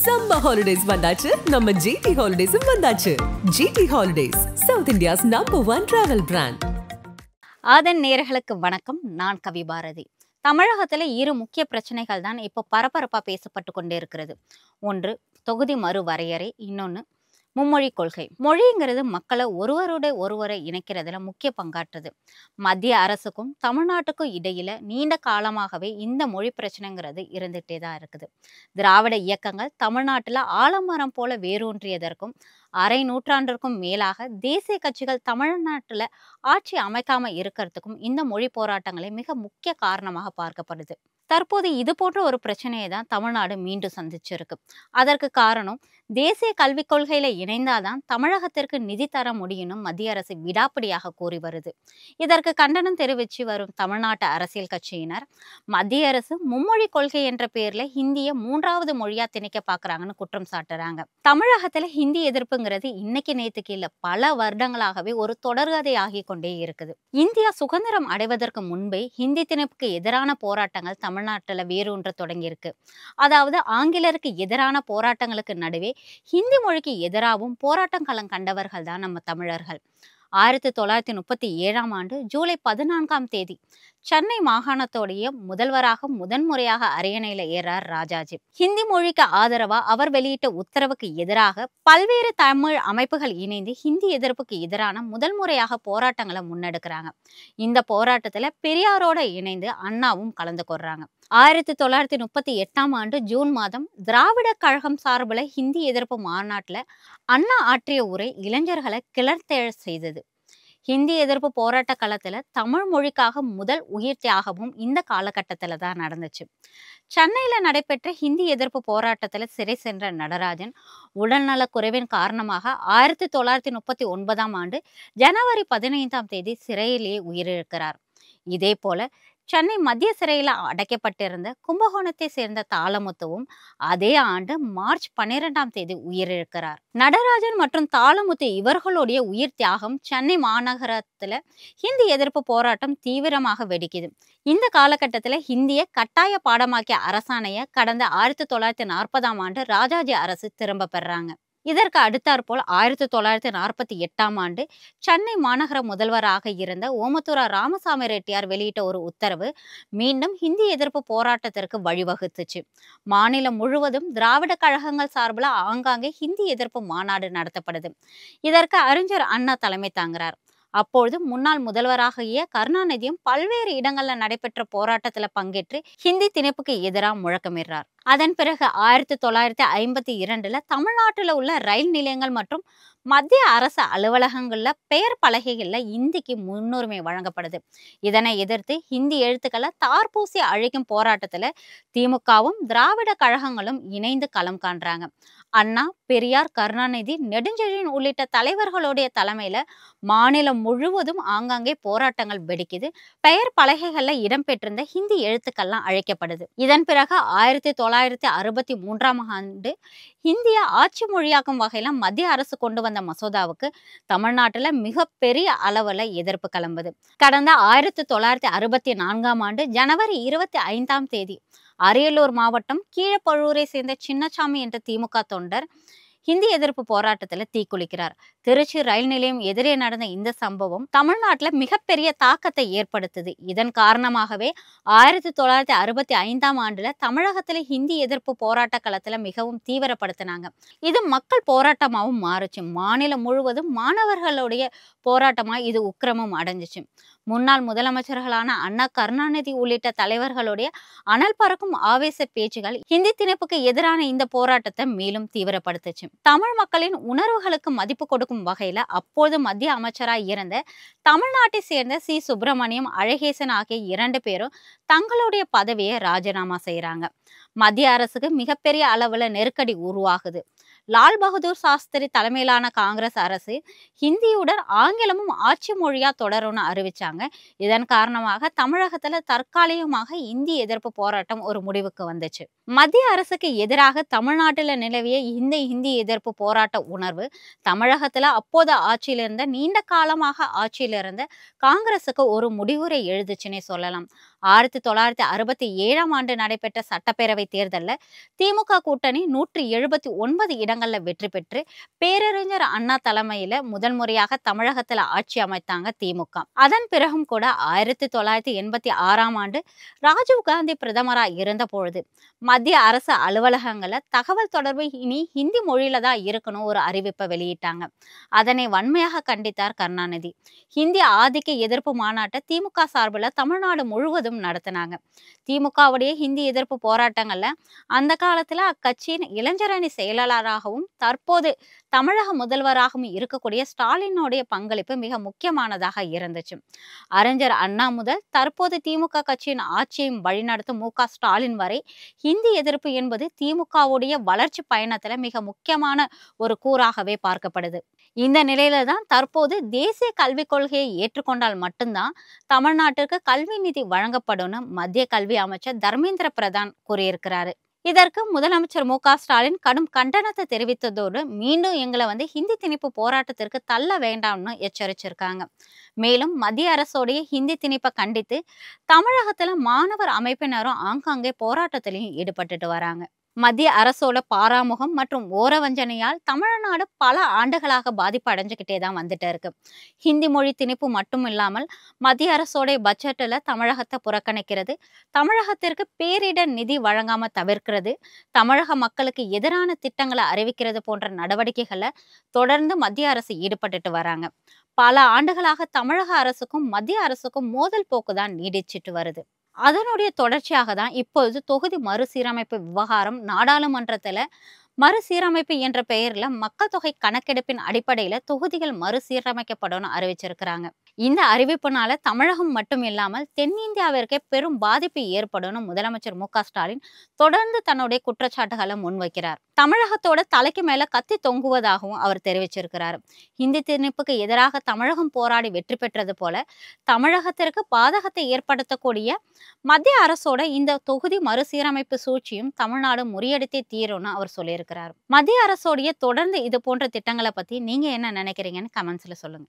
Summer holidays வந்தாச்சு நம்ம GT Holidays வந்தாச்சு. GT Holidays, South India's #1 travel brand. ஆதன் நேயர்களுக்கு வணக்கம். நான் கவி பாரதி. தமிழகத்துல இரு முக்கிய பிரச்சனைகள் தான் இப்போ பரபரப்பா பேசப்பட்டு கொண்டே இருக்கிறது. ஒன்று தொகுதி மறுவரையறை, இன்னொன்று மும்மொழி கொள்கை. மொழிங்கிறது மக்களை ஒருவரை இணைக்கிறதுல முக்கிய பங்காற்றுது. மத்திய அரசுக்கும் தமிழ்நாட்டுக்கும் இடையில நீண்ட காலமாகவே இந்த மொழி பிரச்சனைங்கிறது இருந்துகிட்டே தான் இருக்குது. திராவிட இயக்கங்கள் தமிழ்நாட்டில் ஆலமரம் போல வேரூன்றியதற்கும் அரை நூற்றாண்டிற்கும் மேலாக தேசிய கட்சிகள் தமிழ்நாட்டில் ஆட்சி அமைக்காம இருக்கிறதுக்கும் இந்த மொழி போராட்டங்களை மிக முக்கிய காரணமாக பார்க்கப்படுது. தற்போது இது போன்ற ஒரு பிரச்சனையை தான் தமிழ்நாடு மீண்டும் சந்திச்சிருக்கு. அதற்கு காரணம் தேசிய கல்விக் கொள்கையில இணைந்தாதான் தமிழகத்திற்கு நிதி தர முடியும்னு மத்திய அரசு விடாப்பிடியாக கூறி வருது. இதற்கு கண்டனம் தெரிவித்து வரும் தமிழ்நாட்டு அரசியல் கட்சியினர் மத்திய அரசு மும்மொழி கொள்கை என்ற பேர்ல ஹிந்தியை 3வது மொழியா திணிக்க பாக்குறாங்கன்னு குற்றம் சாட்டுறாங்க. தமிழகத்துல ஹிந்தி எதிர்ப்புங்கிறது இன்னைக்கு நேத்துக்கு இல்ல, பல வருடங்களாகவே ஒரு தொடர்கதை ஆகி கொண்டே இருக்குது. இந்தியா சுதந்திரம் அடைவதற்கு முன்பே ஹிந்தி திணிப்புக்கு எதிரான போராட்டங்கள் தமிழ்நாட்டுல வேரூன்ற தொடங்கியிருக்கு. அதாவது ஆங்கிலருக்கு எதிரான போராட்டங்களுக்கு நடுவே ஹிந்தி மொழிக்கு எதிராகவும் போராட்டம் களம் கண்டவர்கள் தான் நம்ம தமிழர்கள். 1937ஆம் ஆண்டு ஜூலை 14ஆம் தேதி சென்னை மாகாணத்தோடைய முதல்வராக முதன்முறையாக அரியணையில ஏறார் ராஜாஜி. ஹிந்தி மொழிக்கு ஆதரவா அவர் வெளியிட்ட உத்தரவுக்கு எதிராக பல்வேறு தமிழ் அமைப்புகள் இணைந்து ஹிந்தி எதிர்ப்புக்கு எதிரான முதல் முறையாக போராட்டங்களை முன்னெடுக்கிறாங்க. இந்த போராட்டத்துல பெரியாரோட இணைந்து அண்ணாவும் கலந்து கொள்றாங்க. 1938ஆம் ஆண்டு ஜூன் மாதம் திராவிட கழகம் சார்பில் ஹிந்தி எதிர்ப்பு மாநாட்டில் அண்ணா ஆற்றிய உரை இளைஞர்களை கிளர்த்தெழ செய்தது. ஹிந்தி எதிர்ப்பு போராட்ட களத்துல தமிழ் மொழிக்காக முதல் உயிர் தியாகமும் இந்த காலகட்டத்துல தான் நடந்துச்சு. சென்னையில நடைபெற்ற ஹிந்தி எதிர்ப்பு போராட்டத்துல சிறை சென்ற நடராஜன் உடல்நல குறைவின் காரணமாக 1939ஆம் ஆண்டு ஜனவரி 15ஆம் தேதி சிறையிலேயே உயிரிழக்கிறார். இதே போல சென்னை மத்திய சிறையில் அடைக்கப்பட்டிருந்த கும்பகோணத்தை சேர்ந்த தாளமுத்துவும் அதே ஆண்டு மார்ச் 12ஆம் தேதி உயிரிழக்கிறார். நடராஜன் மற்றும் தாளமுத்து இவர்களுடைய உயிர் தியாகம் சென்னை மாநகரத்துல ஹிந்தி எதிர்ப்பு போராட்டம் தீவிரமாக வெடிக்குது. இந்த காலகட்டத்தில் ஹிந்தியை கட்டாய பாடமாக்கிய அரசாணையை கடந்த 1940ஆம் ஆண்டு ராஜாஜி அரசு திரும்ப பெறாங்க. இதற்கு அடுத்தாற்போல் 1948ஆம் ஆண்டு சென்னை மாநகர முதல்வராக இருந்த ஓமத்தூரா ராமசாமி ரெட்டியார் வெளியிட்ட ஒரு உத்தரவு மீண்டும் ஹிந்தி எதிர்ப்பு போராட்டத்திற்கு வழிவகுத்துச்சு. மாநிலம் முழுவதும் திராவிட கழகங்கள் சார்பில் ஆங்காங்கே ஹிந்தி எதிர்ப்பு மாநாடு நடத்தப்படுது. இதற்கு அறிஞர் அண்ணா தலைமை தாங்குறார். அப்பொழுது முன்னாள் முதல்வராகிய கருணாநிதியும் பல்வேறு இடங்கள்ல நடைபெற்ற போராட்டத்துல பங்கேற்று ஹிந்தி திணிப்புக்கு எதிராக முழக்கமிடுறார். அதன் பிறகு 1952ல தமிழ்நாட்டில் உள்ள ரயில் நிலையங்கள் மற்றும் மத்திய அரசு அலுவலகங்கள்ல பெயர் பலகைகள்ல இந்திக்கு முன்னுரிமை வழங்கப்படுது. இதனை எதிர்த்து ஹிந்தி எழுத்துக்களை தார்பூசி அழிக்கும் போராட்டத்துல திமுகவும் திராவிட கழகங்களும் இணைந்து களம் காண்றாங்க. அண்ணா, பெரியார், கருணாநிதி, நெடுஞ்செழியன் உள்ளிட்ட தலைவர்களுடைய தலைமையில மாநிலம் முழுவதும் ஆங்காங்கே போராட்டங்கள் வெடிக்குது. பெயர் பலகைகள்ல இடம்பெற்றிருந்த ஹிந்தி எழுத்துக்கள்லாம் அழைக்கப்படுது. இதன் பிறகு 1963ஆம் ஆண்டு ஹிந்தியை ஆட்சி மொழியாக்கும் வகையில மத்திய அரசு கொண்டு வந்த மசோதாவுக்கு தமிழ்நாட்டுல மிகப்பெரிய அளவுல எதிர்ப்பு கிளம்புது. கடந்த 1964ஆம் ஆண்டு ஜனவரி 25ஆம் தேதி அரியலூர் மாவட்டம் கீழப்பழூரை சேர்ந்த சின்னசாமி என்ற திமுக தொண்டர் ஹிந்தி எதிர்ப்பு போராட்டத்துல தீக்குளிக்கிறார். திருச்சி ரயில் நிலையம் எதிரே நடந்த இந்த சம்பவம் தமிழ்நாட்டுல மிகப்பெரிய தாக்கத்தை ஏற்படுத்துது. இதன் காரணமாகவே 1965ஆம் ஆண்டுல தமிழகத்துல ஹிந்தி எதிர்ப்பு போராட்ட களத்துல மிகவும் தீவிரப்படுத்தினாங்க. இது மக்கள் போராட்டமாகவும் மாறுச்சு. மாநிலம் முழுவதும் மாணவர்களுடைய போராட்டமா இது உக்கிரமும் அடைஞ்சிச்சு. முன்னாள் முதலமைச்சர்களான அண்ணா, கருணாநிதி உள்ளிட்ட தலைவர்களுடைய அனல் பறக்கும் ஆவேச பேச்சுகள் ஹிந்தி திணிப்புக்கு எதிரான இந்த போராட்டத்தை மேலும் தீவிரப்படுத்துச்சு. தமிழ் மக்களின் உணர்வுகளுக்கு மதிப்பு கொடுக்கும் வகையில அப்போது மத்திய அமைச்சராய் இருந்த தமிழ்நாட்டை சேர்ந்த சி. சுப்பிரமணியம், அழகேசன் ஆகிய 2 பேரும் தங்களுடைய பதவியை ராஜினாமா செய்யறாங்க. மத்திய அரசுக்கு மிகப்பெரிய அளவுல நெருக்கடி உருவாகுது. லால் பகதூர் சாஸ்திரி தலைமையிலான காங்கிரஸ் அரசு ஹிந்தியுடன் ஆங்கிலமும் ஆட்சி மொழியா தொடரும்னு அறிவிச்சாங்க. இதன் காரணமாக தமிழகத்துல தற்காலிகமாக இந்தி எதிர்ப்பு போராட்டம் ஒரு முடிவுக்கு வந்துச்சு. மத்திய அரசுக்கு எதிராக தமிழ்நாட்டில் நிலவிய இந்த ஹிந்தி எதிர்ப்பு போராட்ட உணர்வு தமிழகத்துல அப்போது ஆட்சியில் இருந்த நீண்ட காலமாக ஆட்சியில் இருந்த காங்கிரஸுக்கு ஒரு முடிவுரை எழுதுச்சுன்னே சொல்லலாம். 1967ஆம் ஆண்டு நடைபெற்ற சட்டப்பேரவை தேர்தலில் திமுக கூட்டணி 179 இடங்கள்ல வெற்றி பெற்று பேரறிஞர் அண்ணா தலைமையில முதல் முறையாக தமிழகத்துல ஆட்சி அமைத்தாங்க திமுக. அதன் பிறகும் கூட 1986ஆம் ஆண்டு ராஜீவ்காந்தி பிரதமரா இருந்த பொழுது மத்திய அரசு அலுவலகங்கள்ல தகவல் தொடர்பு இனி ஹிந்தி மொழியில தான் இருக்கணும் ஒரு அறிவிப்பை வெளியிட்டாங்க. அதனை வன்மையாக கண்டித்தார் கருணாநிதி. ஹிந்தி ஆதிக்க எதிர்ப்பு மாநாட்டை திமுக சார்பில் தமிழ்நாடு முழுவதும் நடத்தினாங்க. திமுகவுடைய ஹிந்தி எதிர்ப்பு போராட்டங்கள்ல அந்த காலத்துல அக்கட்சியின் இளைஞரணி செயலாளராகவும் தற்போது தமிழக முதல்வராகவும் இருக்கக்கூடிய ஸ்டாலினுடைய பங்களிப்பு மிக முக்கியமானதாக இருந்துச்சு. அறிஞர் அண்ணா முதல் தற்போது திமுக கட்சியின் ஆட்சியையும் வழிநடத்தும் மு.க.ஸ்டாலின் வரை ஹிந்தி எதிர்ப்பு என்பது திமுகவுடைய வளர்ச்சி பயணத்துல மிக முக்கியமான ஒரு கூறாகவே பார்க்கப்படுது. இந்த நிலையில தான் தற்போது தேசிய கல்விக் கொள்கையை ஏற்றுக்கொண்டால் மட்டும்தான் தமிழ்நாட்டிற்கு கல்வி நிதி வழங்கப்படும்னு மத்திய கல்வி அமைச்சர் தர்மேந்திர பிரதான் கூறியிருக்கிறாரு. இதற்கு முதலமைச்சர் மு.க.ஸ்டாலின் கடும் கண்டனத்தை தெரிவித்ததோடு மீண்டும் எங்களை ஹிந்தி திணிப்பு போராட்டத்திற்கு தள்ள வேண்டாம்னு எச்சரிச்சிருக்காங்க. மேலும் மத்திய அரசோடைய ஹிந்தி திணிப்பை கண்டித்து தமிழகத்துல மாணவர் அமைப்பினரும் ஆங்காங்கே போராட்டத்திலையும் ஈடுபட்டுட்டு வராங்க. மத்திய அரசோட பாராமுகம் மற்றும் ஓரவஞ்சனையால் தமிழ்நாடு பல ஆண்டுகளாக பாதிப்பு அடைஞ்சுக்கிட்டே தான் வந்துட்டு இருக்கு. ஹிந்தி மொழி திணிப்பு மட்டும் இல்லாமல் மத்திய அரசோட பட்ஜெட்டில் தமிழகத்தை புறக்கணிக்கிறது, தமிழகத்திற்கு பேரிடர் நிதி வழங்காம தவிர்க்கிறது, தமிழக மக்களுக்கு எதிரான திட்டங்களை அறிவிக்கிறது போன்ற நடவடிக்கைகளை தொடர்ந்து மத்திய அரசு ஈடுபட்டுட்டு வராங்க. பல ஆண்டுகளாக தமிழக அரசுக்கும் மத்திய அரசுக்கும் மோதல் போக்குதான் நீடிச்சிட்டு வருது. அதனுடைய தொடர்ச்சியாக தான் இப்பொழுது தொகுதி மறுசீரமைப்பு விவகாரம் நாடாளுமன்றத்துல மறுசீரமைப்பு என்ற பெயர்ல மக்கள் தொகை கணக்கெடுப்பின் அடிப்படையில தொகுதிகள் மறுசீரமைக்கப்படும் அறிவிச்சிருக்கிறாங்க. இந்த அறிவிப்புனால தமிழகம் மட்டும் இல்லாமல் தென்னிந்தியாவிற்கே பெரும் பாதிப்பு ஏற்படும் முதலமைச்சர் மு.க.ஸ்டாலின் தொடர்ந்து தன்னுடைய குற்றச்சாட்டுகளை முன்வைக்கிறார். தமிழகத்தோட தலைக்கு மேல கத்தி தொங்குவதாகவும் அவர் தெரிவிச்சிருக்கிறார். ஹிந்தி திணிப்புக்கு எதிராக தமிழகம் போராடி வெற்றி பெற்றது போல தமிழகத்திற்கு பாதகத்தை ஏற்படுத்தக்கூடிய மத்திய அரசோட இந்த தொகுதி மறுசீரமைப்பு சூழ்ச்சியும் தமிழ்நாடு முறியடித்தே தீரும்னு அவர் சொல்லியிருக்கிறார். மத்திய அரசோடைய தொடர்ந்து இது போன்ற திட்டங்களை பத்தி நீங்க என்ன நினைக்கிறீங்கன்னு கமெண்ட்ஸ்ல சொல்லுங்க.